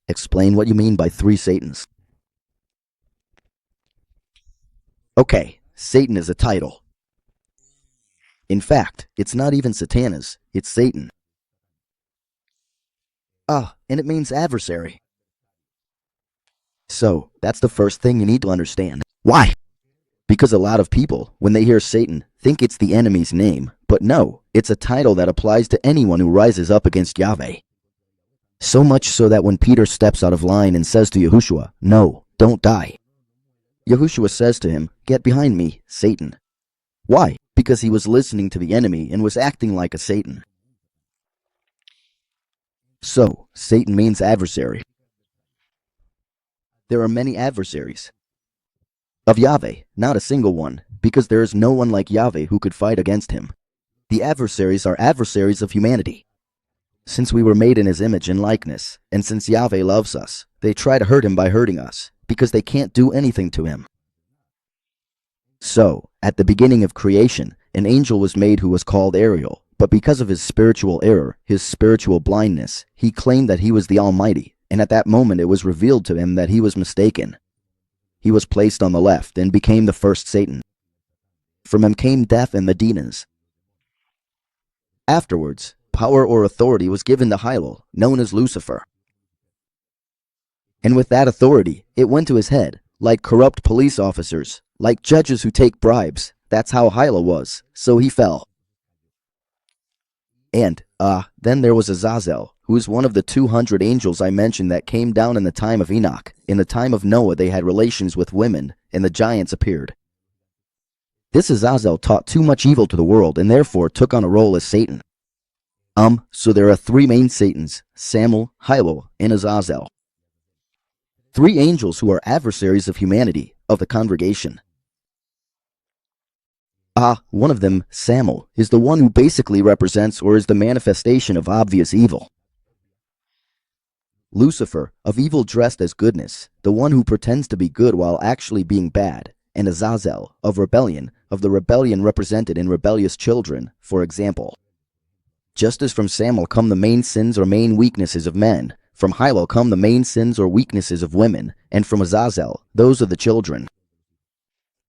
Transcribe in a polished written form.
Explain what you mean by 3 Satans. Okay, Satan is a title. In fact, it's not even Satanas, it's Satan. And it means adversary. So, that's the first thing you need to understand. Why? Because a lot of people, when they hear Satan, think it's the enemy's name, but no, it's a title that applies to anyone who rises up against Yahweh. So much so that when Peter steps out of line and says to Yahushua, "No, don't die," Yahushua says to him, "Get behind me, Satan." Why? Because he was listening to the enemy and was acting like a Satan. So, Satan means adversary. There are many adversaries of Yahweh, not a single one, because there is no one like Yahweh who could fight against him. The adversaries are adversaries of humanity. Since we were made in his image and likeness, and since Yahweh loves us, they try to hurt him by hurting us, because they can't do anything to him. So, at the beginning of creation, an angel was made who was called Ariel, but because of his spiritual error, his spiritual blindness, he claimed that he was the Almighty, and at that moment it was revealed to him that he was mistaken. He was placed on the left and became the first Satan. From him came death and the demons. Afterwards, power or authority was given to Hylel, known as Lucifer. And with that authority, it went to his head, like corrupt police officers, like judges who take bribes. That's how Hylel was, so he fell. And, then there was Azazel, who is one of the 200 angels I mentioned that came down in the time of Enoch. In the time of Noah they had relations with women, and the giants appeared. This Azazel taught too much evil to the world, and therefore took on a role as Satan. So there are 3 main Satans, Samael, Hylel, and Azazel. 3 angels who are adversaries of humanity, of the congregation. One of them, Samael, is the one who basically represents or is the manifestation of obvious evil. Lucifer, of evil dressed as goodness, the one who pretends to be good while actually being bad, and Azazel, of rebellion, of the rebellion represented in rebellious children, for example. Just as from Samael come the main sins or main weaknesses of men, from Hylel come the main sins or weaknesses of women, and from Azazel, those of the children.